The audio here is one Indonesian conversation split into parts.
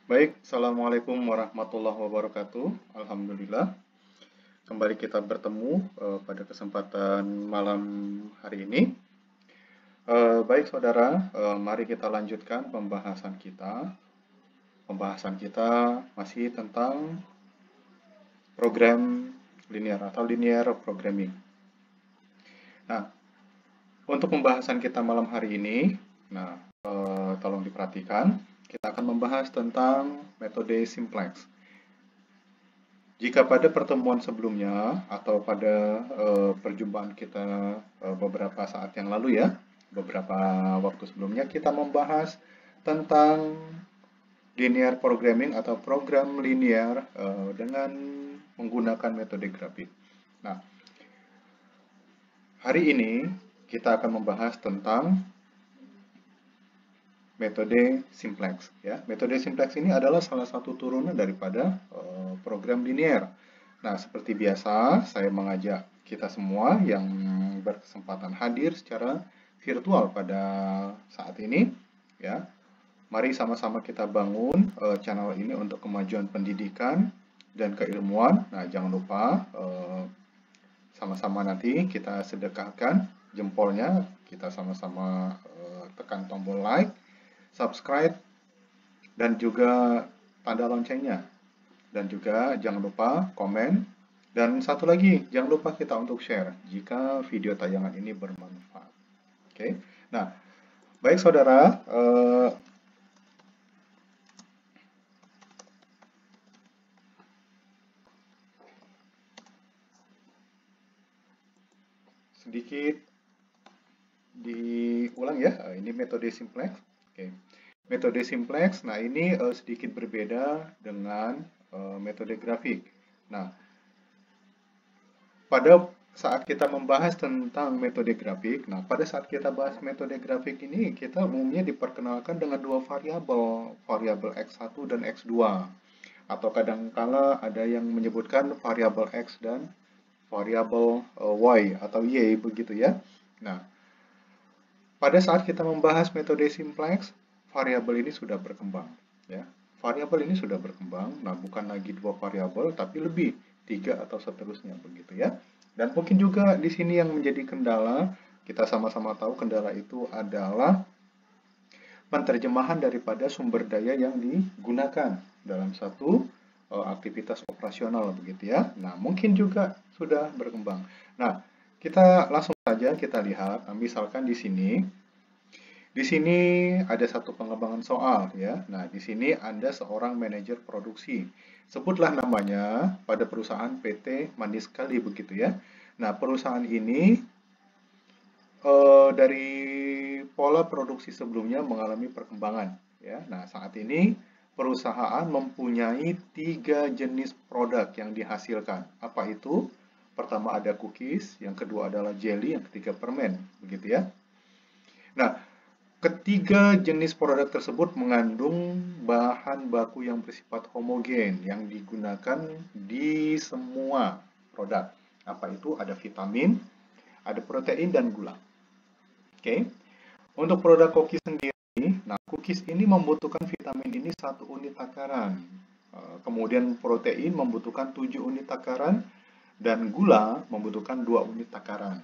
Baik, Assalamualaikum warahmatullahi wabarakatuh. Alhamdulillah, kembali kita bertemu pada kesempatan malam hari ini. Baik, saudara, mari kita lanjutkan pembahasan kita. Pembahasan kita masih tentang program linear atau linear programming. Nah, untuk pembahasan kita malam hari ini, tolong diperhatikan, kita akan membahas tentang metode simplex. Jika pada pertemuan sebelumnya atau pada perjumpaan kita beberapa saat yang lalu ya, beberapa waktu sebelumnya kita membahas tentang linear programming atau program linear dengan menggunakan metode grafik. Nah, hari ini kita akan membahas tentang metode simplex ya. Metode simplex ini adalah salah satu turunan daripada program linear. Nah, seperti biasa, saya mengajak kita semua yang berkesempatan hadir secara virtual pada saat ini ya. Mari sama-sama kita bangun channel ini untuk kemajuan pendidikan dan keilmuan. Nah, jangan lupa sama-sama nanti kita sedekahkan jempolnya, kita sama-sama tekan tombol like, subscribe, dan juga tanda loncengnya. Dan juga jangan lupa komen. Dan satu lagi, jangan lupa kita untuk share jika video tayangan ini bermanfaat. Oke, nah, baik saudara, sedikit diulang ya, ini metode simplex. Oke. Metode simplex, nah ini sedikit berbeda dengan metode grafik. Nah, pada saat kita membahas tentang metode grafik, nah pada saat kita bahas metode grafik ini, kita umumnya diperkenalkan dengan dua variabel, variabel X1 dan X2. Atau kadangkala ada yang menyebutkan variabel X dan variabel Y atau Y begitu ya. Nah, pada saat kita membahas metode simplex, variabel ini sudah berkembang ya. Variabel ini sudah berkembang, nah bukan lagi dua variabel tapi lebih, 3 atau seterusnya begitu ya. Dan mungkin juga di sini yang menjadi kendala, kita sama-sama tahu kendala itu adalah penerjemahan daripada sumber daya yang digunakan dalam satu aktivitas operasional begitu ya. Nah, mungkin juga sudah berkembang. Nah, kita langsung saja kita lihat, misalkan di sini ada satu pengembangan soal ya. Nah, di sini Anda seorang manajer produksi. Sebutlah namanya pada perusahaan PT Manis Sekali begitu ya. Nah, perusahaan ini dari pola produksi sebelumnya mengalami perkembangan ya. Nah, saat ini perusahaan mempunyai 3 jenis produk yang dihasilkan. Apa itu? Pertama ada cookies, yang kedua adalah jelly, yang ketiga permen, begitu ya. Nah, ketiga jenis produk tersebut mengandung bahan baku yang bersifat homogen yang digunakan di semua produk. Apa itu? Ada vitamin, ada protein, dan gula. Oke. Untuk produk cookies sendiri, nah cookies ini membutuhkan vitamin ini 1 unit takaran. Kemudian protein membutuhkan 7 unit takaran dan gula membutuhkan 2 unit takaran.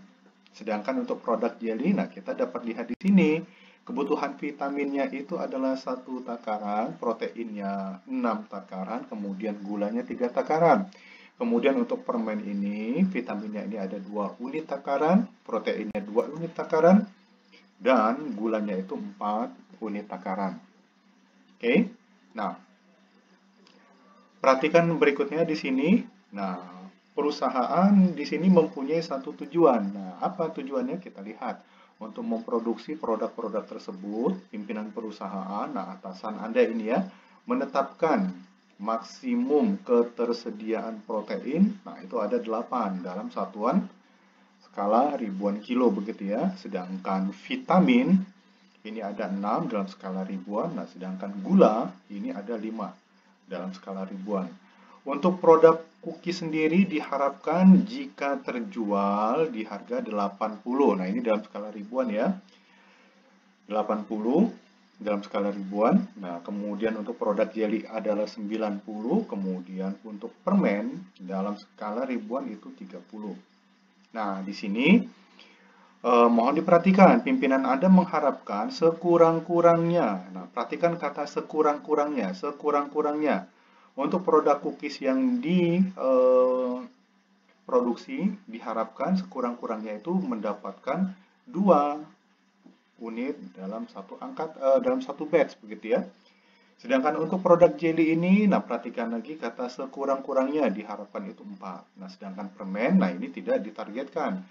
Sedangkan untuk produk jelly, nah kita dapat lihat di sini kebutuhan vitaminnya itu adalah 1 takaran, proteinnya 6 takaran, kemudian gulanya 3 takaran. Kemudian untuk permen ini, vitaminnya ini ada 2 unit takaran, proteinnya 2 unit takaran, dan gulanya itu 4 unit takaran. Oke. Nah, perhatikan berikutnya di sini. Nah, perusahaan di sini mempunyai satu tujuan. Nah, apa tujuannya? Kita lihat. Untuk memproduksi produk-produk tersebut, pimpinan perusahaan, nah atasan Anda ini ya, menetapkan maksimum ketersediaan protein. Nah, itu ada 8 dalam satuan skala ribuan kilo begitu ya. Sedangkan vitamin ini ada 6 dalam skala ribuan. Nah, sedangkan gula ini ada 5 dalam skala ribuan. Untuk produk cookie sendiri diharapkan jika terjual di harga 80. Nah, ini dalam skala ribuan ya. 80 dalam skala ribuan. Nah, kemudian untuk produk jelly adalah 90, kemudian untuk permen dalam skala ribuan itu 30. Nah, di sini mohon diperhatikan, pimpinan Anda mengharapkan sekurang-kurangnya. Nah, perhatikan kata sekurang-kurangnya, sekurang-kurangnya. Untuk produk cookies yang diproduksi, diharapkan sekurang-kurangnya itu mendapatkan 2 unit dalam dalam satu batch, begitu ya. Sedangkan untuk produk jelly ini, nah perhatikan lagi kata sekurang-kurangnya diharapkan itu 4. Nah, sedangkan permen, nah ini tidak ditargetkan.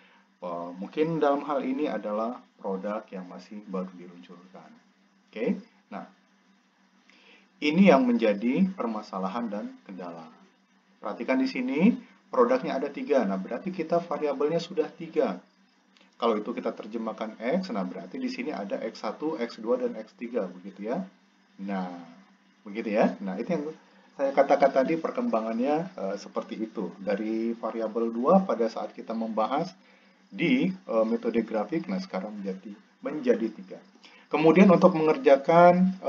Mungkin dalam hal ini adalah produk yang masih baru diluncurkan. Oke, nah ini yang menjadi permasalahan dan kendala. Perhatikan di sini, produknya ada 3. Nah, berarti kita variabelnya sudah 3. Kalau itu kita terjemahkan X, nah berarti di sini ada X1, X2, dan X3, begitu ya. Nah, begitu ya. Nah, itu yang saya katakan tadi perkembangannya seperti itu. Dari variabel 2 pada saat kita membahas di metode grafik, nah sekarang menjadi 3. Kemudian untuk mengerjakan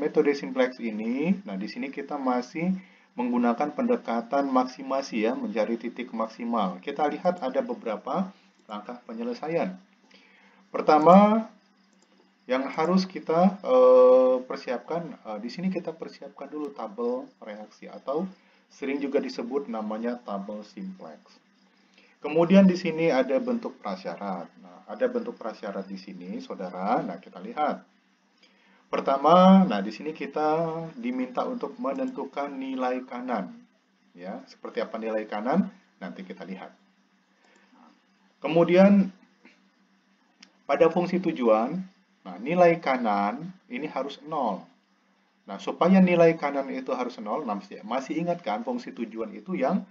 metode simplex ini, nah di sini kita masih menggunakan pendekatan maksimasi ya, mencari titik maksimal. Kita lihat ada beberapa langkah penyelesaian. Pertama, yang harus kita persiapkan, di sini kita persiapkan dulu tabel reaksi atau sering juga disebut namanya tabel simplex. Kemudian di sini ada bentuk prasyarat. Nah, ada bentuk prasyarat di sini, saudara. Nah, kita lihat. Pertama, nah di sini kita diminta untuk menentukan nilai kanan. Ya, seperti apa nilai kanan? Nanti kita lihat. Kemudian pada fungsi tujuan, nah nilai kanan ini harus 0. Nah, supaya nilai kanan itu harus 0, nah, masih ingat kan fungsi tujuan itu yang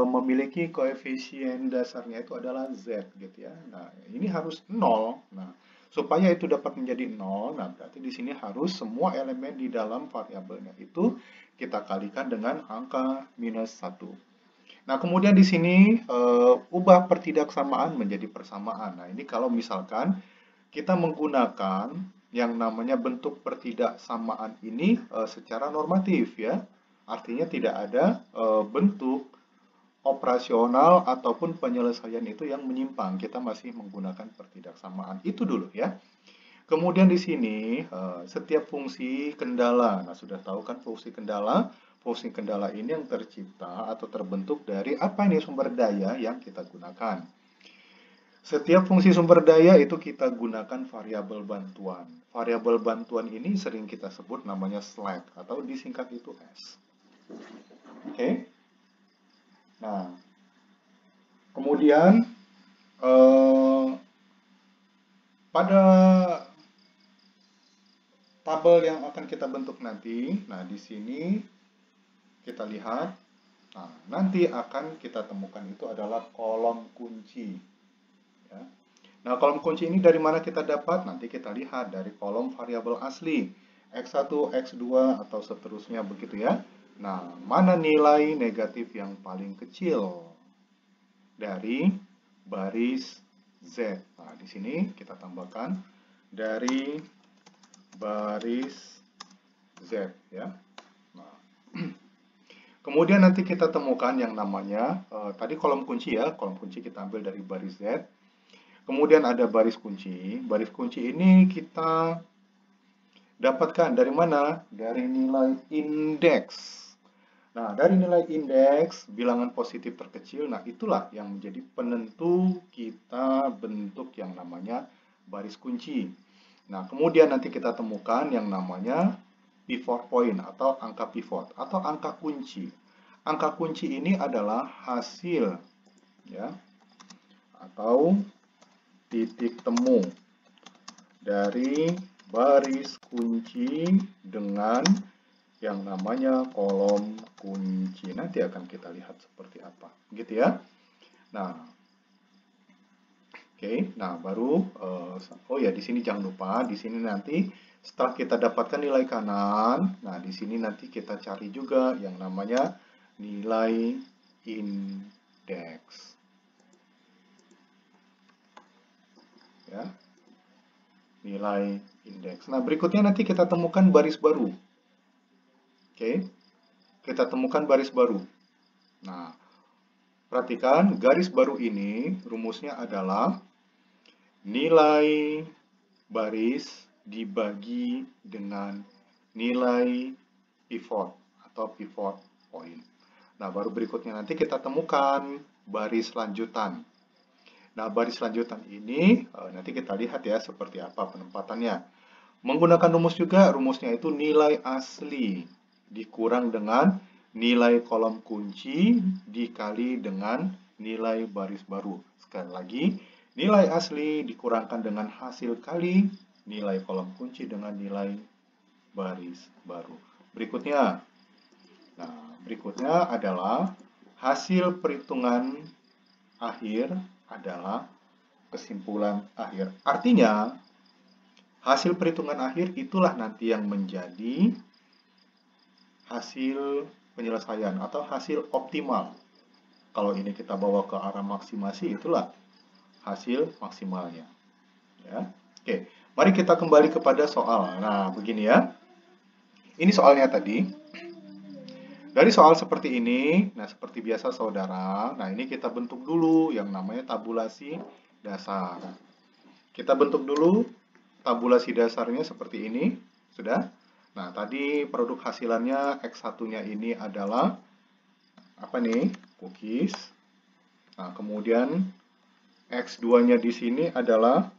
memiliki koefisien dasarnya itu adalah Z gitu ya. Nah, ini harus 0. Nah, supaya itu dapat menjadi 0, nah berarti di sini harus semua elemen di dalam variabelnya itu kita kalikan dengan angka minus 1. Nah, kemudian di sini ubah pertidaksamaan menjadi persamaan. Nah, ini kalau misalkan kita menggunakan yang namanya bentuk pertidaksamaan ini secara normatif ya. Artinya tidak ada bentuk operasional ataupun penyelesaian itu yang menyimpang. Kita masih menggunakan pertidaksamaan. Itu dulu ya. Kemudian di sini setiap fungsi kendala. Nah, sudah tahu kan fungsi kendala? Fungsi kendala ini yang tercipta atau terbentuk dari apa ini sumber daya yang kita gunakan. Setiap fungsi sumber daya itu kita gunakan variabel bantuan. Variabel bantuan ini sering kita sebut namanya slack atau disingkat itu S. Oke. Nah, kemudian pada tabel yang akan kita bentuk nanti, nah di sini kita lihat, nah nanti akan kita temukan itu adalah kolom kunci. Ya. Nah, kolom kunci ini dari mana kita dapat? Nanti kita lihat dari kolom variabel asli, X1, X2, atau seterusnya begitu ya. Nah, mana nilai negatif yang paling kecil dari baris Z? Nah, di sini kita tambahkan dari baris Z ya. Nah, kemudian nanti kita temukan yang namanya, tadi kolom kunci ya, kolom kunci kita ambil dari baris Z. Kemudian ada baris kunci. Baris kunci ini kita dapatkan dari mana? Dari nilai indeks. Nah, dari nilai indeks, bilangan positif terkecil, nah itulah yang menjadi penentu kita bentuk yang namanya baris kunci. Nah, kemudian nanti kita temukan yang namanya pivot point atau angka pivot atau angka kunci. Angka kunci ini adalah hasil ya atau titik temu dari baris kunci dengan yang namanya kolom kunci. Nanti akan kita lihat seperti apa, gitu ya. Nah, oke. Nah, baru oh ya di sini jangan lupa di sini nanti setelah kita dapatkan nilai kanan, nah di sini nanti kita cari juga yang namanya nilai indeks. Ya, nilai indeks. Nah, berikutnya nanti kita temukan baris baru. Oke, kita temukan baris baru. Nah, perhatikan garis baru ini rumusnya adalah nilai baris dibagi dengan nilai pivot atau pivot point. Nah, baru berikutnya nanti kita temukan baris lanjutan. Nah, baris lanjutan ini nanti kita lihat ya seperti apa penempatannya. Menggunakan rumus juga, rumusnya itu nilai asli dikurang dengan nilai kolom kunci dikali dengan nilai baris baru. Sekali lagi, nilai asli dikurangkan dengan hasil kali nilai kolom kunci dengan nilai baris baru. Berikutnya, berikutnya adalah hasil perhitungan akhir adalah kesimpulan akhir. Artinya, hasil perhitungan akhir itulah nanti yang menjadi hasil penyelesaian atau hasil optimal. Kalau ini kita bawa ke arah maksimasi, itulah hasil maksimalnya. Ya. Oke, mari kita kembali kepada soal. Nah, begini ya. Ini soalnya tadi. Dari soal seperti ini, nah seperti biasa saudara, nah ini kita bentuk dulu yang namanya tabulasi dasar. Kita bentuk dulu tabulasi dasarnya seperti ini, sudah? Nah, tadi produk hasilannya X1-nya ini adalah apa nih? Cookies. Nah, kemudian X2-nya di sini adalah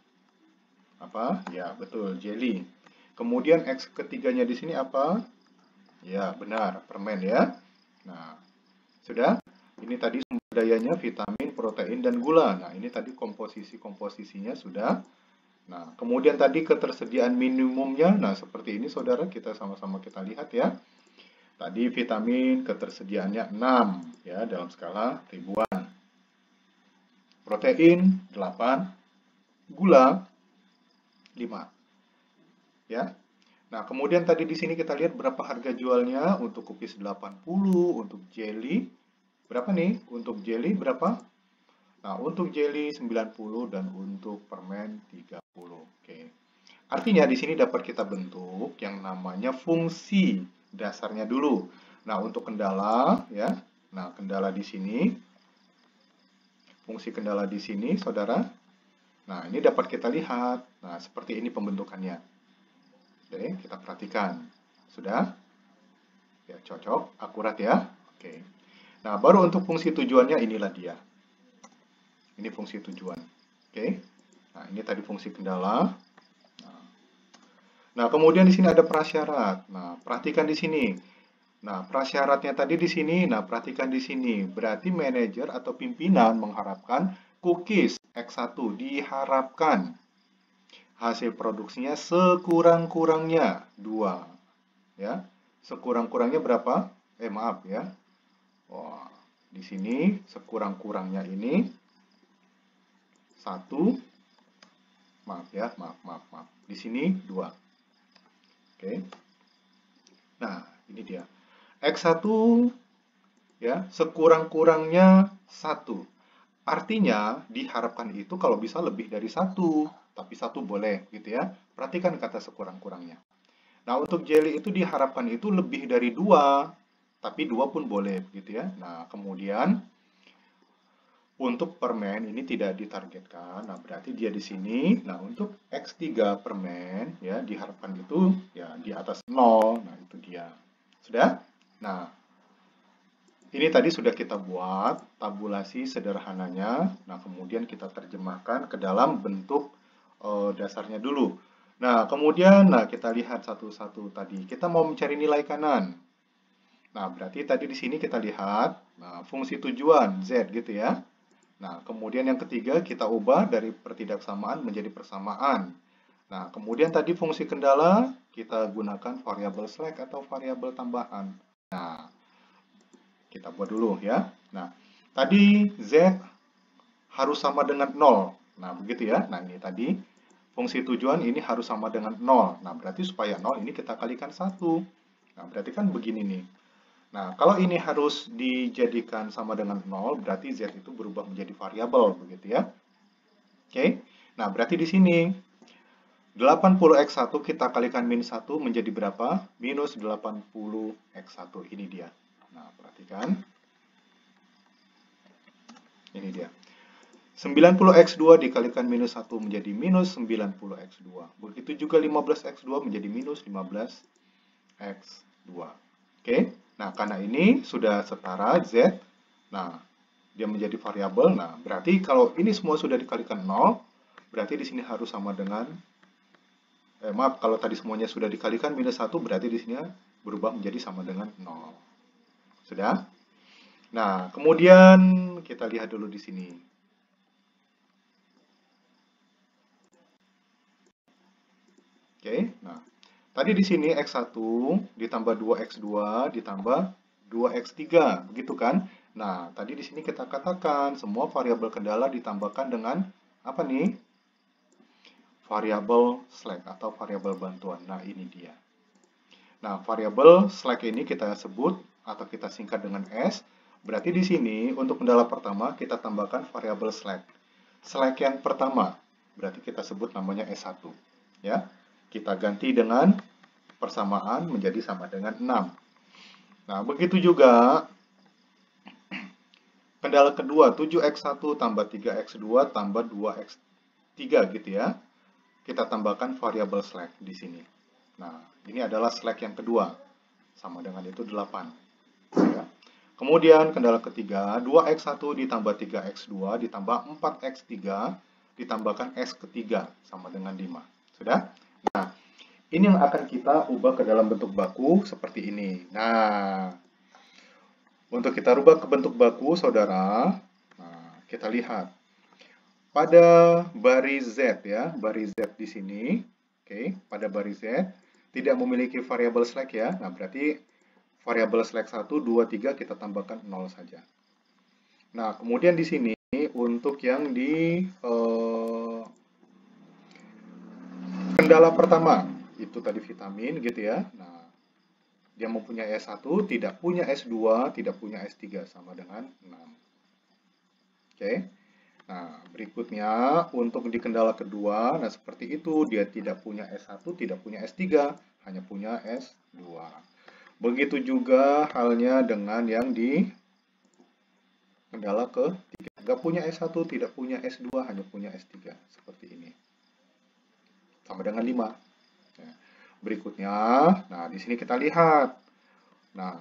apa? Ya, betul, jelly. Kemudian X ketiganya di sini apa? Ya, benar, permen ya. Nah, sudah? Ini tadi sumber dayanya vitamin, protein, dan gula. Nah, ini tadi komposisi-komposisinya sudah. Nah, kemudian tadi ketersediaan minimumnya. Nah, seperti ini saudara, kita sama-sama kita lihat ya. Tadi vitamin ketersediaannya 6 ya dalam skala ribuan. Protein 8, gula 5. Ya. Nah, kemudian tadi di sini kita lihat berapa harga jualnya untuk cookies 80, untuk jelly berapa nih? Untuk jelly berapa? Nah, untuk jelly 90 dan untuk permen 30. Oke. Artinya di sini dapat kita bentuk yang namanya fungsi dasarnya dulu. Nah, untuk kendala ya. Nah, kendala di sini fungsi kendala di sini, Saudara. Nah, ini dapat kita lihat. Nah, seperti ini pembentukannya. Oke, kita perhatikan. Sudah? Ya, cocok, akurat ya. Oke. Nah, baru untuk fungsi tujuannya inilah dia. Ini fungsi tujuan. Oke. Nah, ini tadi fungsi kendala. Nah, kemudian di sini ada prasyarat. Nah, perhatikan di sini. Nah, prasyaratnya tadi di sini. Nah, perhatikan di sini. Berarti manajer atau pimpinan mengharapkan cookies X1 diharapkan hasil produksinya sekurang-kurangnya 2. Ya. Sekurang-kurangnya berapa? Maaf ya. Wah, di sini sekurang-kurangnya ini 1. Maaf ya, maaf. Di sini 2. Oke. Nah, ini dia. X1 ya, sekurang-kurangnya 1. Artinya diharapkan itu kalau bisa lebih dari 1. Tapi 1 boleh gitu ya. Perhatikan kata sekurang-kurangnya. Nah, untuk jelly itu diharapkan itu lebih dari 2. Tapi 2 pun boleh gitu ya. Nah, kemudian untuk permen ini tidak ditargetkan. Nah, berarti dia di sini. Nah, untuk X3 permen ya diharapkan itu ya di atas 0. Nah, itu dia. Sudah? Nah, ini tadi sudah kita buat tabulasi sederhananya. Nah, kemudian kita terjemahkan ke dalam bentuk dasarnya dulu. Nah, kemudian kita lihat satu-satu tadi. Kita mau mencari nilai kanan. Nah, berarti tadi di sini kita lihat fungsi tujuan Z gitu ya. Nah, kemudian yang ketiga kita ubah dari pertidaksamaan menjadi persamaan. Nah, kemudian tadi fungsi kendala kita gunakan variabel slack atau variabel tambahan. Nah, kita buat dulu ya. Nah, tadi Z harus sama dengan 0. Nah, begitu ya. Nah, ini tadi fungsi tujuan ini harus sama dengan 0. Nah, berarti supaya 0 ini kita kalikan 1. Nah, berarti kan begini nih. Nah, kalau ini harus dijadikan sama dengan 0, berarti Z itu berubah menjadi variabel, begitu ya. Oke. Nah, berarti di sini 80x1 kita kalikan min 1 menjadi berapa? Minus 80x1. Ini dia. Nah, perhatikan. Ini dia. 90x2 dikalikan minus 1 menjadi minus 90x2. Begitu juga 15x2 menjadi minus 15x2. Oke? Nah, karena ini sudah setara Z, nah, dia menjadi variabel. Nah, berarti kalau ini semua sudah dikalikan 0, berarti di sini harus sama dengan, maaf, kalau tadi semuanya sudah dikalikan minus 1, berarti di sini berubah menjadi sama dengan 0. Sudah? Nah, kemudian kita lihat dulu di sini. Oke, nah, tadi di sini X1 ditambah 2X2 ditambah 2X3, begitu kan? Nah, tadi di sini kita katakan semua variabel kendala ditambahkan dengan apa nih? Variabel slack atau variabel bantuan. Nah, ini dia. Nah, variabel slack ini kita sebut atau kita singkat dengan S. Berarti di sini untuk kendala pertama kita tambahkan variabel slack. Slack yang pertama berarti kita sebut namanya S1. Ya. Kita ganti dengan persamaan menjadi sama dengan 6. Nah, begitu juga kendala kedua, 7x1 tambah 3x2 tambah 2x3 gitu ya. Kita tambahkan variabel slack di sini. Nah, ini adalah slack yang kedua. Sama dengan itu 8. Ya. Kemudian kendala ketiga, 2x1 ditambah 3x2 ditambah 4x3 ditambahkan x ketiga sama dengan 5. Sudah? Nah, ini yang akan kita ubah ke dalam bentuk baku seperti ini. Nah, untuk kita rubah ke bentuk baku, saudara, nah, kita lihat. Pada baris Z ya, baris Z di sini, oke, pada baris Z tidak memiliki variabel slack ya. Nah, berarti variabel slack 1, 2, 3 kita tambahkan 0 saja. Nah, kemudian di sini untuk yang di kendala pertama, itu tadi vitamin gitu ya. Nah, dia mempunyai S1, tidak punya S2, tidak punya S3 sama dengan 6. Oke. Nah, berikutnya untuk di kendala kedua, nah seperti itu, dia tidak punya S1, tidak punya S3, hanya punya S2. Begitu juga halnya dengan yang di kendala ketiga. Nggak punya S1, tidak punya S2, hanya punya S3. Seperti ini. Sama dengan 5. Ya. Berikutnya, nah di sini kita lihat. Nah,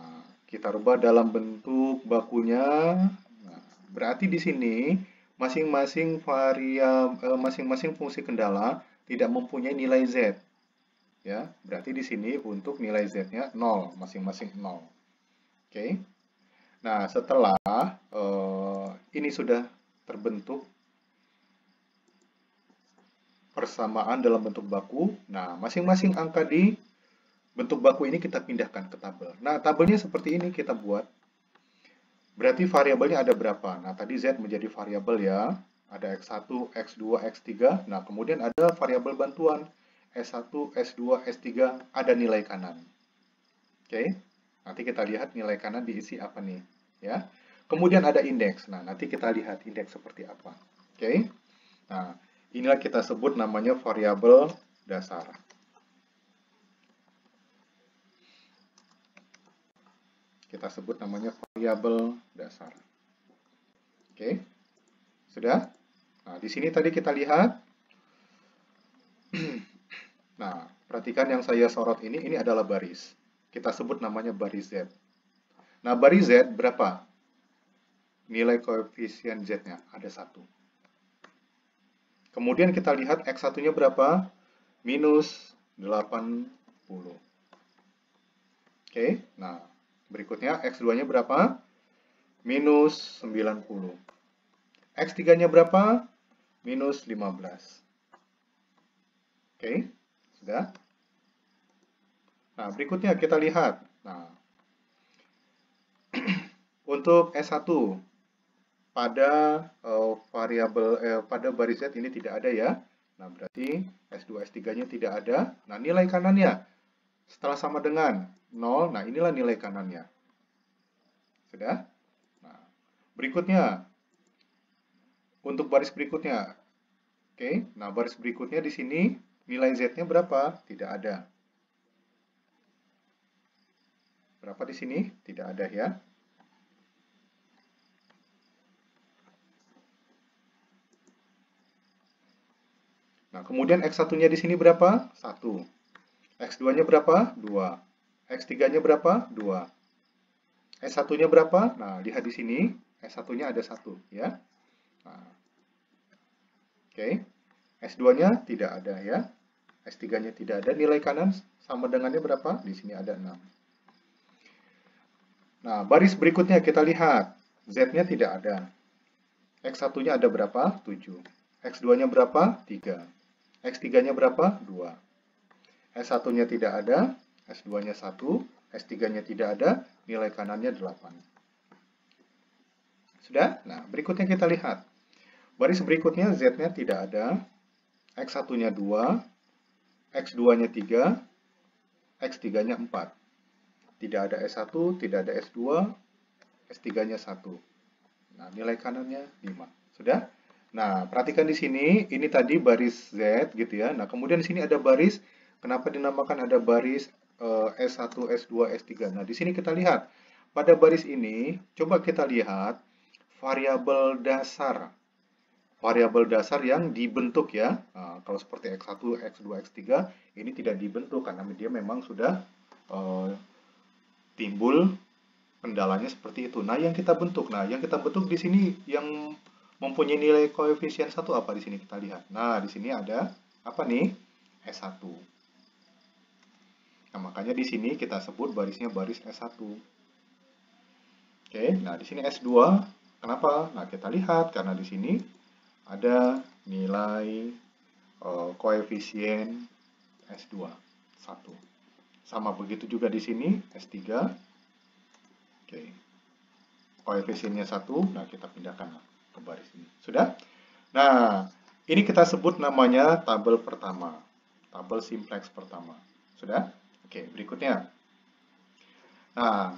kita rubah dalam bentuk bakunya. Nah, berarti di sini masing-masing masing-masing fungsi kendala tidak mempunyai nilai Z. Ya, berarti di sini untuk nilai Z-nya 0, masing-masing 0. Oke. Nah, setelah ini sudah terbentuk persamaan dalam bentuk baku, nah masing-masing angka di bentuk baku ini kita pindahkan ke tabel. Nah, tabelnya seperti ini kita buat. Berarti variabelnya ada berapa? Nah, tadi Z menjadi variabel ya. Ada X1, X2, X3. Nah, kemudian ada variabel bantuan. S1, S2, S3, ada nilai kanan. Oke. Nanti kita lihat nilai kanan diisi apa nih. Ya. Kemudian ada indeks. Nah, nanti kita lihat indeks seperti apa. Oke. Nah, inilah kita sebut namanya variabel dasar. Kita sebut namanya variabel dasar. Oke. Sudah? Nah, di sini tadi kita lihat. Nah, perhatikan yang saya sorot ini adalah baris. Kita sebut namanya baris Z. Nah, baris Z berapa? Nilai koefisien Z-nya ada 1. Kemudian kita lihat X1-nya berapa? Minus 80. Oke, nah berikutnya X2-nya berapa? Minus 90. X3-nya berapa? Minus 15. Oke, sudah? Nah, berikutnya kita lihat. Nah, untuk S1 pada variabel pada baris Z ini tidak ada ya. Nah, berarti S2 S3-nya tidak ada. Nah, nilai kanannya setelah sama dengan 0, nah inilah nilai kanannya. Sudah? Nah, berikutnya untuk baris berikutnya. Oke, nah baris berikutnya di sini Nilai Z-nya berapa? Tidak ada. Berapa di sini? Tidak ada ya. Nah, kemudian X1-nya di sini berapa? 1. X2-nya berapa? 2. X3-nya berapa? 2. S1-nya berapa? Nah, lihat di sini. S1-nya ada 1 ya. Nah, oke. S2-nya tidak ada ya. S3-nya tidak ada. Nilai kanan sama dengannya berapa? Di sini ada 6. Nah, baris berikutnya kita lihat. Z-nya tidak ada. X1-nya ada berapa? 7. X2-nya berapa? 3. X3-nya berapa? 2. S1-nya tidak ada. S2-nya 1. S3-nya tidak ada. Nilai kanannya 8. Sudah? Nah, berikutnya kita lihat. Baris berikutnya Z-nya tidak ada. X1-nya 2. X2-nya 3. X3-nya 4. Tidak ada S1, tidak ada S2, S3-nya 1. Nah, nilai kanannya 5. Sudah? Nah, perhatikan di sini, ini tadi baris Z gitu ya. Nah, kemudian di sini ada baris, kenapa dinamakan ada baris S1, S2, S3. Nah, di sini kita lihat, pada baris ini, coba kita lihat variabel dasar. Variabel dasar yang dibentuk ya. Nah, kalau seperti X1, X2, X3, ini tidak dibentuk karena dia memang sudah timbul kendalanya seperti itu. Nah, yang kita bentuk. Nah, yang kita bentuk di sini yang mempunyai nilai koefisien 1 apa di sini kita lihat. Nah, di sini ada apa nih? S1. Nah, makanya di sini kita sebut barisnya baris S1. Oke, nah di sini S2. Kenapa? Nah, kita lihat karena di sini ada nilai koefisien S2 1. Sama begitu juga di sini S3. Oke. Koefisiennya 1, nah kita pindahkan ke baris ini. Sudah? Nah, ini kita sebut namanya tabel pertama. Tabel simplex pertama. Sudah? Oke, berikutnya. Nah,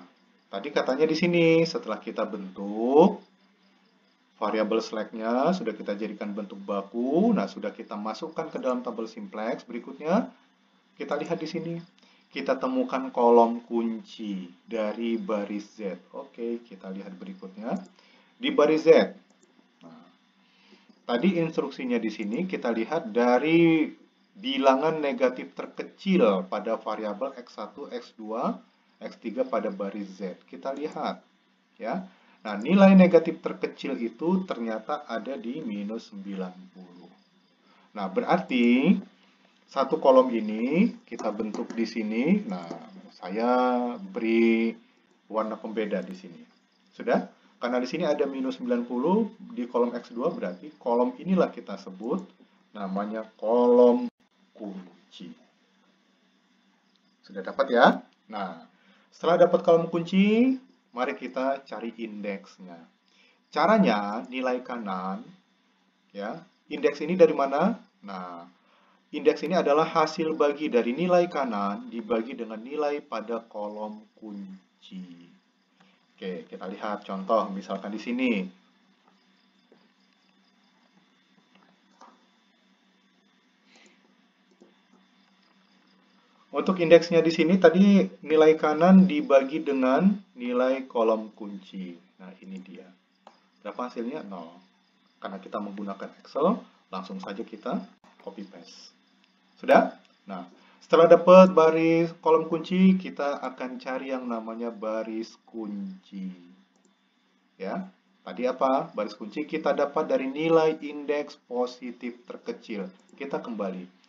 tadi katanya di sini setelah kita bentuk variabel slack-nya sudah kita jadikan bentuk baku. Nah, sudah kita masukkan ke dalam tabel simplex. Berikutnya, kita lihat di sini. Kita temukan kolom kunci dari baris Z. Oke, kita lihat berikutnya. Di baris Z. Nah, tadi instruksinya di sini kita lihat dari bilangan negatif terkecil pada variabel X1, X2, X3 pada baris Z. Kita lihat. Ya. Nah, nilai negatif terkecil itu ternyata ada di minus 90. Nah, berarti satu kolom ini kita bentuk di sini. Nah, saya beri warna pembeda di sini. Sudah? Karena di sini ada minus 90 di kolom X2 berarti kolom inilah kita sebut namanya kolom kunci. Sudah dapat ya? Nah, setelah dapat kolom kunci, mari kita cari indeksnya. Caranya nilai kanan ya. Indeks ini dari mana? Nah, indeks ini adalah hasil bagi dari nilai kanan dibagi dengan nilai pada kolom kunci. Oke, kita lihat contoh misalkan di sini. Untuk indeksnya di sini tadi nilai kanan dibagi dengan nilai kolom kunci. Nah, ini dia. Berapa hasilnya? 0. Karena kita menggunakan Excel, langsung saja kita copy paste. Sudah? Nah, setelah dapat baris kolom kunci, kita akan cari yang namanya baris kunci. Ya, tadi apa? Baris kunci kita dapat dari nilai indeks positif terkecil. Kita kembali.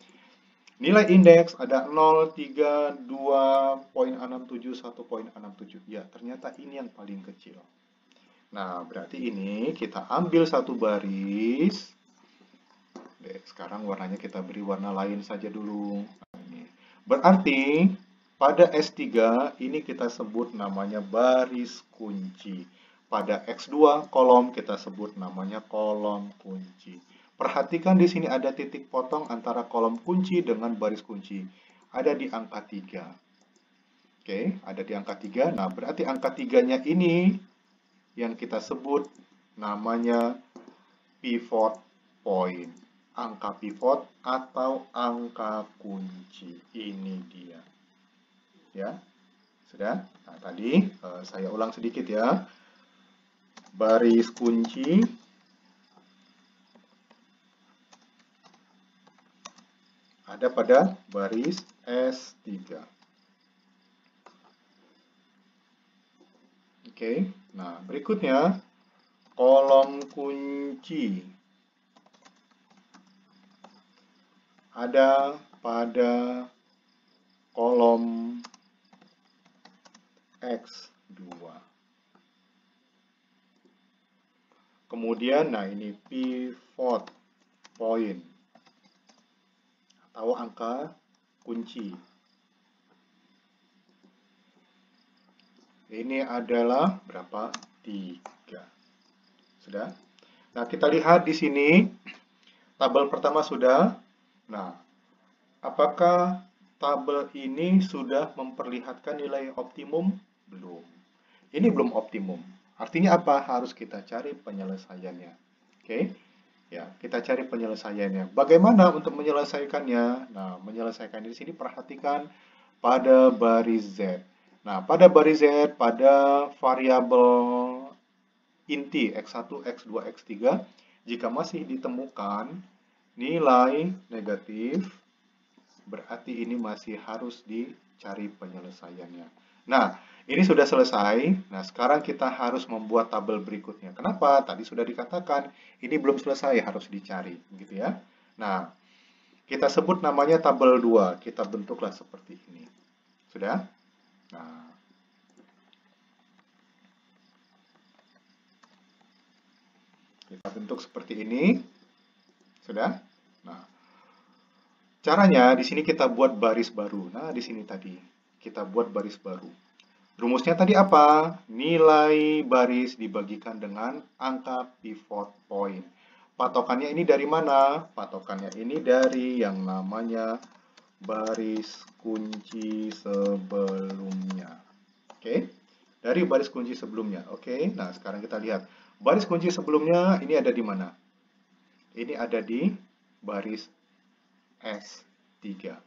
Nilai indeks ada 0, 3, 2.67, 1.67. Ya, ternyata ini yang paling kecil. Nah, berarti ini kita ambil satu baris. Sekarang warnanya kita beri warna lain saja dulu. Nah, ini. Berarti pada S3 ini kita sebut namanya baris kunci. Pada X2 kolom kita sebut namanya kolom kunci. Perhatikan di sini ada titik potong antara kolom kunci dengan baris kunci. Ada di angka 3. Oke, ada di angka 3. Nah, berarti angka 3-nya ini yang kita sebut namanya pivot point angka pivot atau angka kunci. Ini dia. Ya, sudah. Nah, tadi saya ulang sedikit ya. Baris kunci ada pada baris S3. Oke, nah berikutnya kolom kunci ada pada kolom X2. Kemudian, nah ini pivot point atau angka kunci. Ini adalah berapa? 3. Sudah? Nah, kita lihat di sini tabel pertama sudah. Nah, apakah tabel ini sudah memperlihatkan nilai optimum? Belum. Ini belum optimum. Artinya apa? Harus kita cari penyelesaiannya. Oke? Ya, kita cari penyelesaiannya. Bagaimana untuk menyelesaikannya? Nah, menyelesaikan di sini perhatikan pada baris Z. Nah, pada baris Z, pada variabel inti X1, X2, X3, jika masih ditemukan nilai negatif, berarti ini masih harus dicari penyelesaiannya. Nah, ini sudah selesai. Nah, sekarang kita harus membuat tabel berikutnya. Kenapa? Tadi sudah dikatakan, ini belum selesai, harus dicari. Begitu ya. Nah, kita sebut namanya tabel 2. Kita bentuklah seperti ini. Sudah? Nah, kita bentuk seperti ini. Sudah? Nah, caranya di sini kita buat baris baru. Nah, di sini tadi kita buat baris baru. Rumusnya tadi apa? Nilai baris dibagikan dengan angka pivot point. Patokannya ini dari mana? Patokannya ini dari yang namanya baris kunci sebelumnya. Oke? Dari baris kunci sebelumnya. Oke? Nah, sekarang kita lihat. Baris kunci sebelumnya ini ada di mana? Ini ada di baris S3.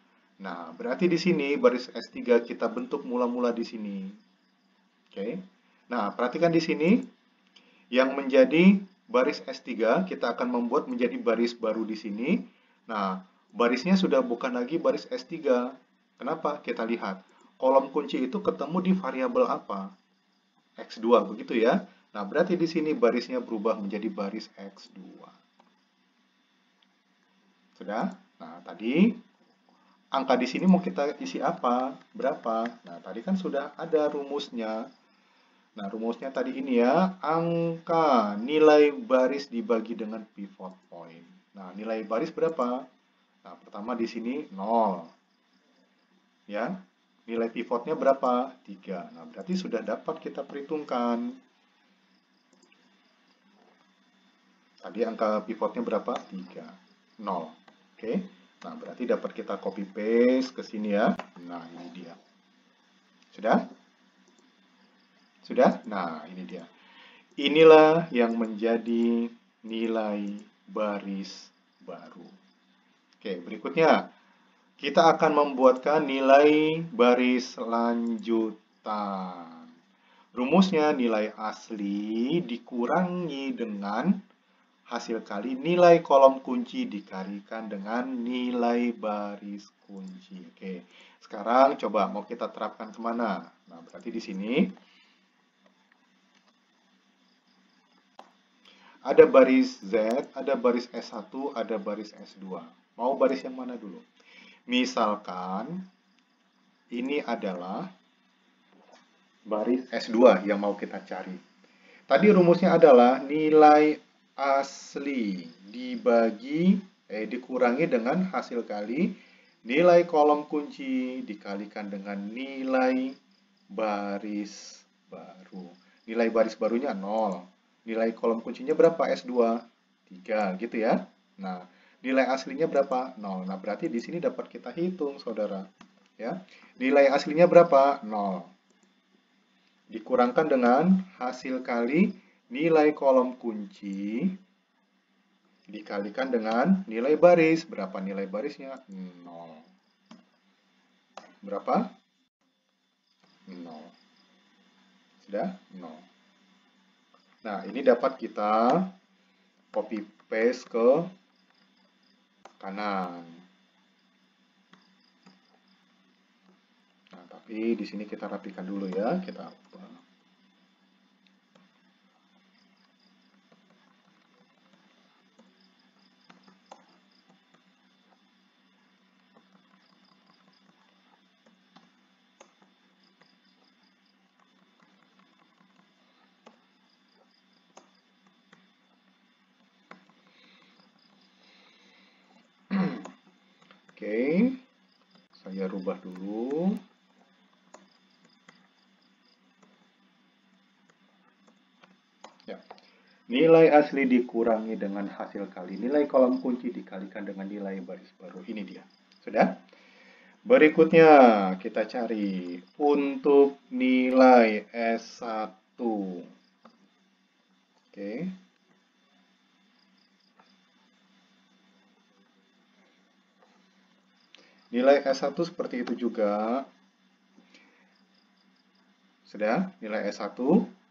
Nah, berarti di sini baris S3 kita bentuk mula-mula di sini. Oke. Nah, perhatikan di sini yang menjadi baris S3 kita akan membuat menjadi baris baru di sini. Nah, barisnya sudah bukan lagi baris S3. Kenapa? Kita lihat. Kolom kunci itu ketemu di variabel apa? X2, begitu ya. Nah, berarti di sini barisnya berubah menjadi baris X2. Sudah? Nah, tadi angka di sini mau kita isi apa? Berapa? Nah, tadi kan sudah ada rumusnya. Nah, rumusnya tadi ini ya, angka nilai baris dibagi dengan pivot point. Nah, nilai baris berapa? Nah, pertama di sini 0. Ya, nilai pivotnya berapa? 3. Nah, berarti sudah dapat kita perhitungkan. Tadi angka pivotnya berapa? 3. 0. Oke. Nah, berarti dapat kita copy paste ke sini ya. Nah, ini dia. Sudah? Sudah? Nah, ini dia. Inilah yang menjadi nilai baris baru. Oke, berikutnya. Kita akan membuatkan nilai baris lanjutan. Rumusnya nilai asli dikurangi dengan hasil kali nilai kolom kunci dikalikan dengan nilai baris kunci. Oke, sekarang coba mau kita terapkan kemana? Nah, berarti di sini ada baris Z, ada baris S1, ada baris S2. Mau baris yang mana dulu? Misalkan ini adalah baris S2 yang mau kita cari. Tadi rumusnya adalah nilai asli dikurangi dengan hasil kali nilai kolom kunci dikalikan dengan nilai baris baru. Nilai baris barunya 0. Nilai kolom kuncinya berapa? S2. 3 gitu ya. Nah, nilai aslinya berapa? 0. Nah, berarti di sini dapat kita hitung, Saudara. Ya. Nilai aslinya berapa? 0. Dikurangkan dengan hasil kali nilai kolom kunci dikalikan dengan nilai baris. Berapa nilai barisnya? 0. Berapa? 0. Sudah? 0. Nah, ini dapat kita copy paste ke kanan. Nah, tapi di sini kita rapikan dulu ya. Kita ubah. Oke, saya rubah dulu. Ya. Nilai asli dikurangi dengan hasil kali nilai kolom kunci dikalikan dengan nilai baris baru. Ini dia. Sudah? Berikutnya kita cari untuk nilai S1. Oke. Nilai S1 seperti itu juga. Sudah, nilai S1.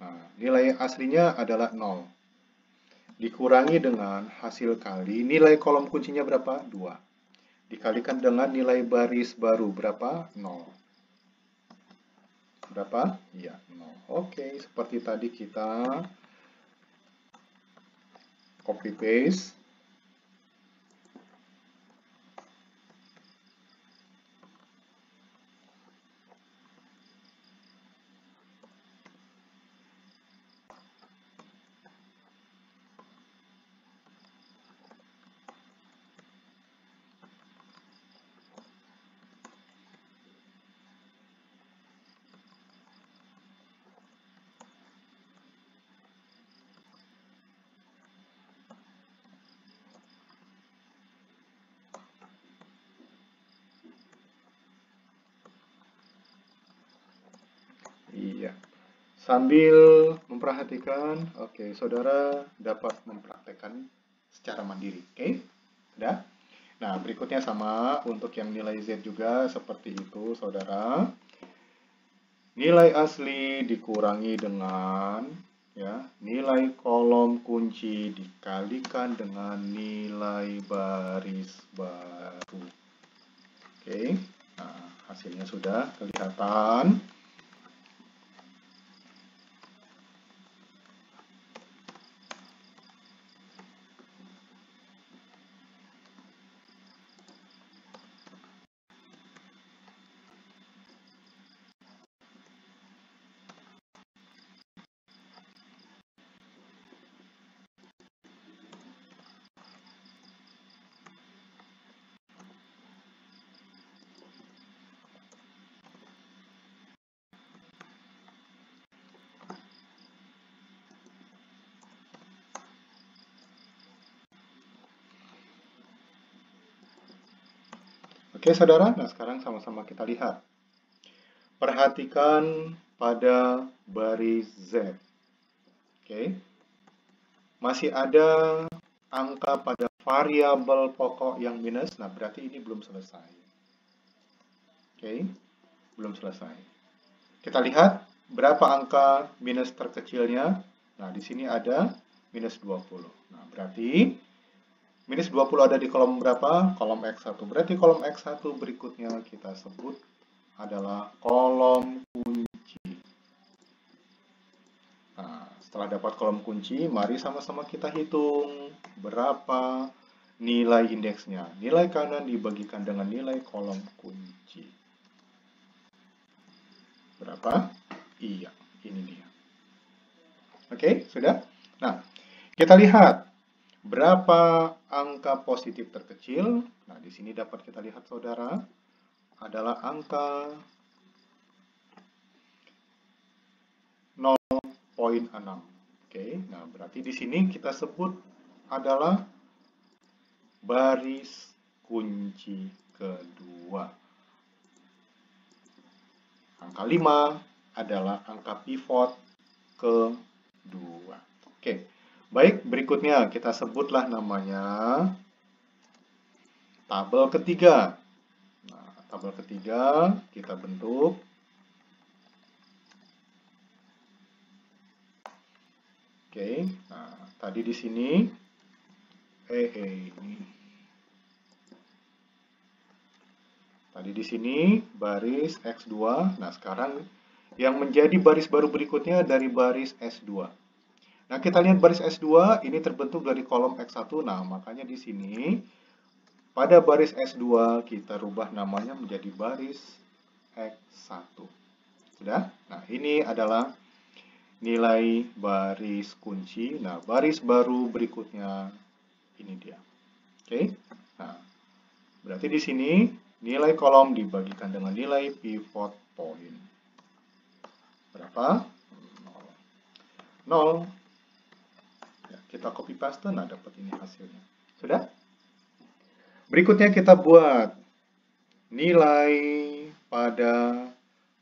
Nah, nilai aslinya adalah 0. Dikurangi dengan hasil kali, nilai kolom kuncinya berapa? 2. Dikalikan dengan nilai baris baru berapa? 0. Berapa? Iya, 0. Oke, seperti tadi kita copy paste. Iya. Sambil memperhatikan, oke, saudara dapat mempraktekkan secara mandiri. Oke, sudah? Nah, berikutnya sama untuk yang nilai Z juga seperti itu, saudara. Nilai asli dikurangi dengan ya, nilai kolom kunci dikalikan dengan nilai baris baru. Oke, nah, hasilnya sudah kelihatan. Oke, saudara. Nah, sekarang sama-sama kita lihat. Perhatikan pada baris Z. Oke. Masih ada angka pada variabel pokok yang minus. Nah, berarti ini belum selesai. Oke. Belum selesai. Kita lihat berapa angka minus terkecilnya. Nah, di sini ada minus 20. Nah, berarti minus 20 ada di kolom berapa? Kolom X1. Berarti kolom X1 berikutnya kita sebut adalah kolom kunci. Nah, setelah dapat kolom kunci, mari sama-sama kita hitung berapa nilai indeksnya. Nilai kanan dibagikan dengan nilai kolom kunci. Berapa? Iya, ini dia. Oke, sudah? Nah, kita lihat berapa angka positif terkecil. Nah, di sini dapat kita lihat, saudara, adalah angka 0,6. Oke, nah berarti di sini kita sebut adalah baris kunci kedua. Angka 5 adalah angka pivot kedua. Oke, Baik, berikutnya kita sebutlah namanya tabel ketiga. Nah, tabel ketiga kita bentuk. Oke, nah tadi di sini tadi di sini baris X2. Nah, sekarang yang menjadi baris baru berikutnya dari baris S2. Nah, kita lihat baris S2 ini terbentuk dari kolom X1. Nah, makanya di sini pada baris S2 kita rubah namanya menjadi baris X1. Sudah? Nah, ini adalah nilai baris kunci. Nah, baris baru berikutnya ini dia. Oke? Nah, berarti di sini nilai kolom dibagikan dengan nilai pivot point. Berapa? 0. Ya, kita copy paste, nah dapat ini hasilnya. Sudah? Berikutnya kita buat nilai pada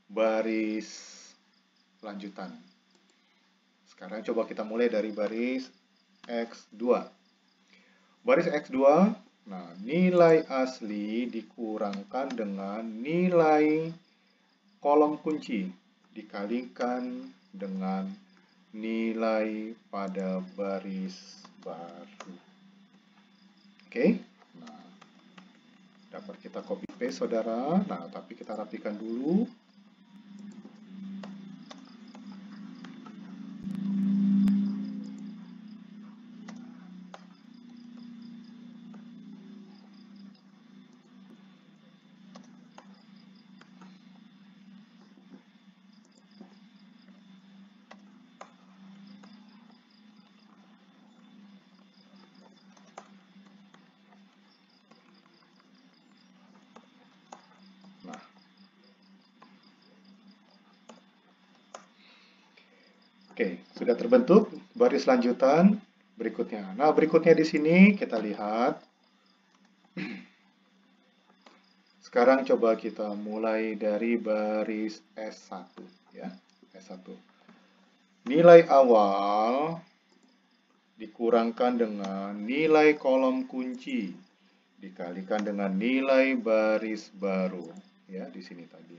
baris lanjutan. Sekarang coba kita mulai dari baris X2. Baris X2, nah nilai asli dikurangkan dengan nilai kolom kunci dikalikan dengan nilai pada baris baru. Oke, nah dapat kita copy paste saudara. Nah, tapi kita rapikan dulu. Nah, oke, sudah terbentuk baris lanjutan berikutnya. Nah, berikutnya di sini kita lihat. Sekarang coba kita mulai dari baris S1 ya. S1. Nilai awal dikurangkan dengan nilai kolom kunci dikalikan dengan nilai baris baru ya di sini tadi.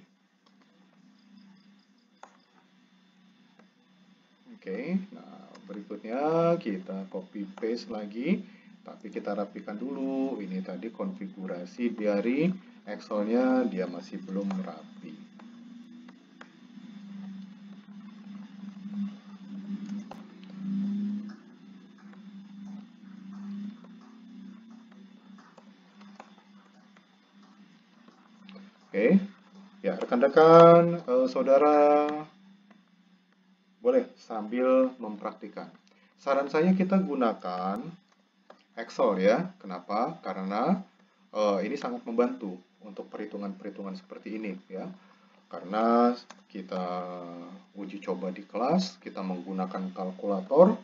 Oke, nah berikutnya kita copy paste lagi, tapi kita rapikan dulu. Ini tadi konfigurasi dari Excel-nya dia masih belum rapi. Oke, ya rekan-rekan, saudara boleh sambil mempraktikkan. Saran saya kita gunakan Excel ya. Kenapa? Karena ini sangat membantu untuk perhitungan-perhitungan seperti ini ya. Karena kita uji coba di kelas, kita menggunakan kalkulator,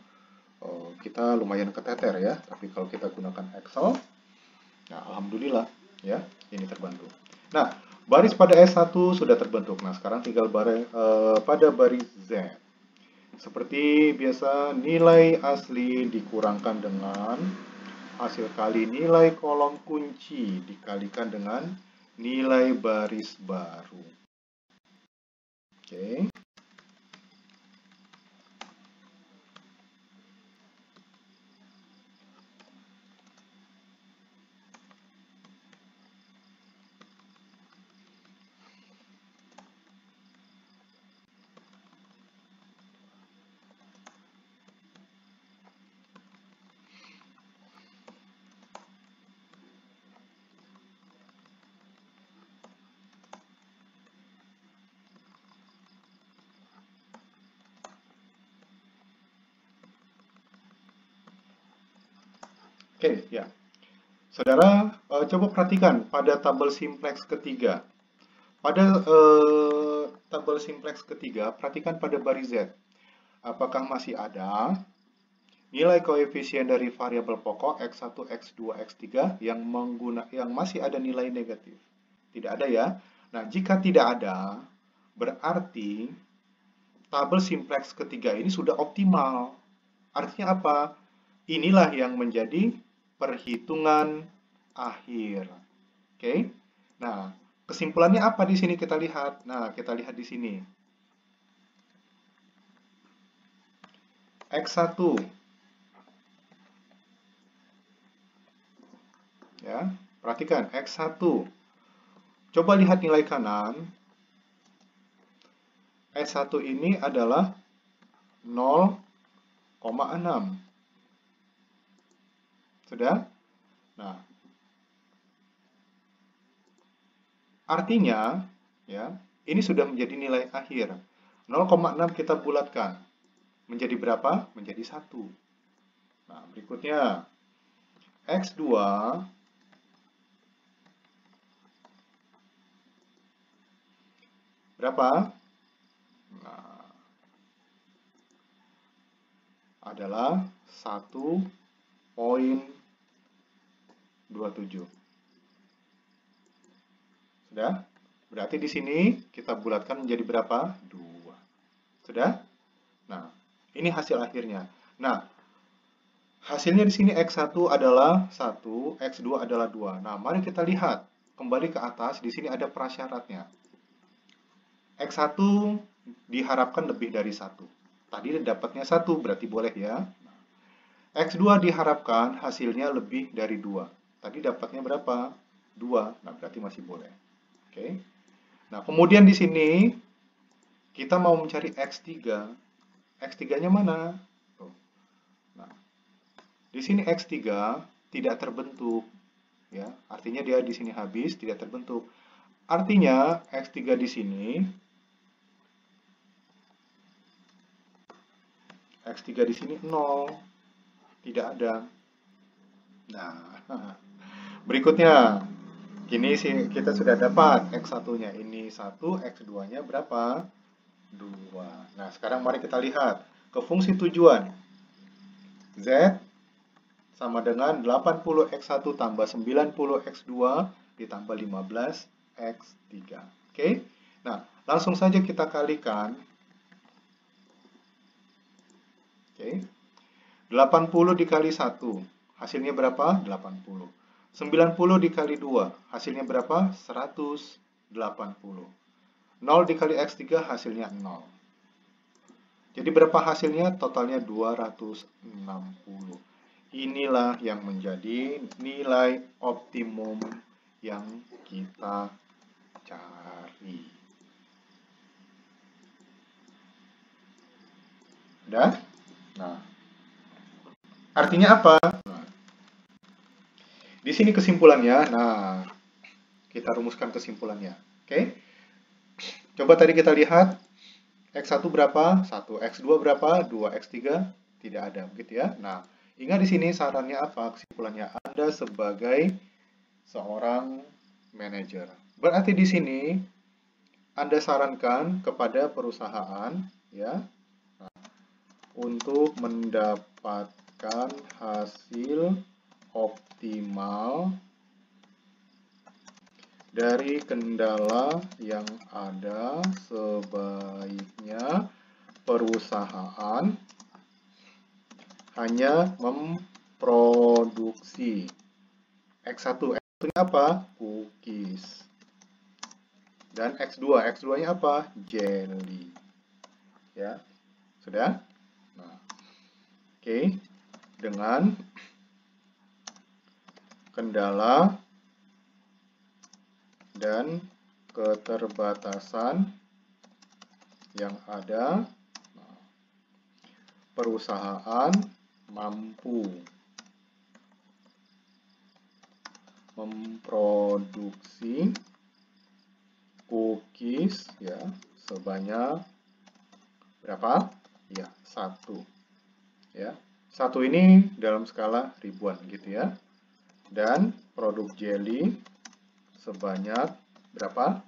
kita lumayan keteter ya. Tapi kalau kita gunakan Excel, nah alhamdulillah ya, ini terbantu. Nah, baris pada S1 sudah terbentuk. Nah, sekarang tinggal pada baris Z. Seperti biasa, nilai asli dikurangkan dengan hasil kali nilai kolom kunci dikalikan dengan nilai baris baru. Oke. Oke, ya. Saudara, coba perhatikan pada tabel simplex ketiga. Pada tabel simplex ketiga, perhatikan pada baris Z. Apakah masih ada nilai koefisien dari variabel pokok X1, X2, X3 yang masih ada nilai negatif? Tidak ada ya. Nah, jika tidak ada, berarti tabel simplex ketiga ini sudah optimal. Artinya apa? Inilah yang menjadi perhitungan akhir. Oke. Nah, kesimpulannya apa di sini kita lihat? Nah, kita lihat di sini. X1. Ya, perhatikan X1. Coba lihat nilai kanan. X1 ini adalah 0,6. Sudah? Nah, artinya ya, ini sudah menjadi nilai akhir. 0,6 kita bulatkan. Menjadi berapa? Menjadi 1. Nah, berikutnya X2 berapa? Nah, adalah 1,27. Sudah? Berarti di sini kita bulatkan menjadi berapa? 2. Sudah? Nah, ini hasil akhirnya. Nah, hasilnya di sini X1 adalah 1, X2 adalah 2. Nah, mari kita lihat. Kembali ke atas, di sini ada prasyaratnya. X1 diharapkan lebih dari 1. Tadi dapatnya 1, berarti boleh ya. X2 diharapkan hasilnya lebih dari 2. Tadi dapatnya berapa? 2. Nah, berarti masih boleh. Oke. Nah, kemudian di sini kita mau mencari X3. X3-nya mana? Tuh. Nah, di sini X3 tidak terbentuk. Ya, artinya dia di sini habis, tidak terbentuk. Artinya X3 di sini X3 di sini 0. Tidak ada. Nah, berikutnya. Ini sih kita sudah dapat X1-nya. Ini 1, X2-nya berapa? 2. Nah, sekarang mari kita lihat ke fungsi tujuan. Z sama dengan 80X1 tambah 90X2 ditambah 15X3. Oke? Nah, langsung saja kita kalikan. Oke. 80 dikali 1, hasilnya berapa? 80. 90 dikali 2, hasilnya berapa? 180. 0 dikali X3, hasilnya 0. Jadi berapa hasilnya? Totalnya 260. Inilah yang menjadi nilai optimum yang kita cari. Udah? Nah, artinya apa? Nah, di sini kesimpulannya. Nah, kita rumuskan kesimpulannya. Oke? Coba tadi kita lihat X1 berapa? 1. X2 berapa? 2. X3 tidak ada, begitu ya. Nah, ingat di sini sarannya apa? Kesimpulannya Anda sebagai seorang manajer. Berarti di sini Anda sarankan kepada perusahaan ya untuk mendapatkan hasil optimal dari kendala yang ada, sebaiknya perusahaan hanya memproduksi X1. X1-nya apa? Cookies. Dan X2. X2-nya apa? Jelly. Ya, sudah? Nah, oke. Dengan kendala dan keterbatasan yang ada, perusahaan mampu memproduksi cookies ya sebanyak berapa? Ya, 1. Ya. 1 ini dalam skala ribuan gitu ya. Dan produk jelly sebanyak berapa?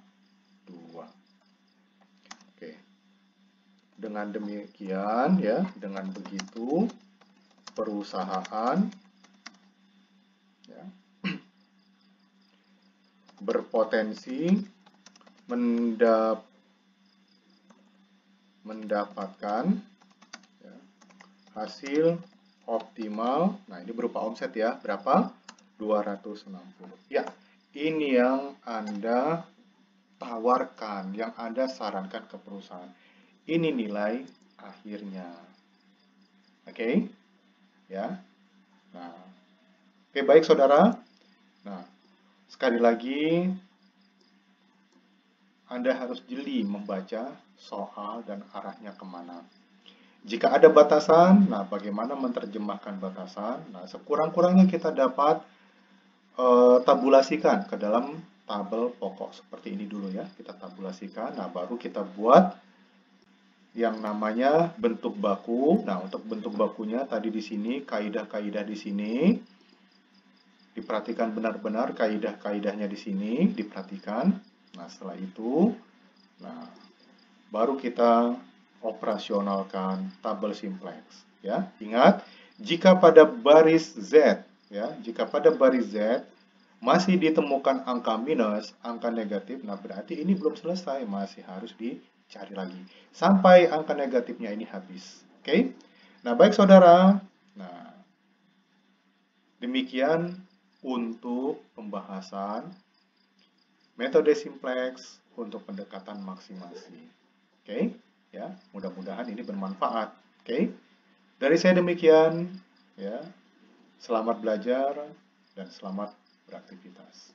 2. Oke. Dengan demikian ya, dengan begitu perusahaan ya, berpotensi mendapatkan ya, hasil optimal. Nah, ini berupa omset ya. Berapa? 260. Ya, ini yang Anda tawarkan, yang Anda sarankan ke perusahaan. Ini nilai akhirnya. Oke? Ya. Nah, oke, baik saudara. Nah, sekali lagi Anda harus jeli membaca soal dan arahnya kemana. Jika ada batasan, nah bagaimana menerjemahkan batasan? Nah, sekurang-kurangnya kita dapat tabulasikan ke dalam tabel pokok seperti ini dulu ya. Kita tabulasikan, nah baru kita buat yang namanya bentuk baku. Nah, untuk bentuk bakunya tadi di sini, kaidah-kaidah di sini. Diperhatikan benar-benar kaidah-kaidahnya di sini, diperhatikan. Nah, setelah itu, nah baru kita operasionalkan tabel simplex ya. Ingat, jika pada baris Z ya, jika pada baris Z masih ditemukan angka minus, angka negatif, nah berarti ini belum selesai, masih harus dicari lagi sampai angka negatifnya ini habis. Oke? Nah, baik saudara. Nah, demikian untuk pembahasan metode simplex untuk pendekatan maksimasi. Oke, ya, mudah-mudahan ini bermanfaat. Oke, dari saya demikian, ya. Selamat belajar dan selamat beraktivitas.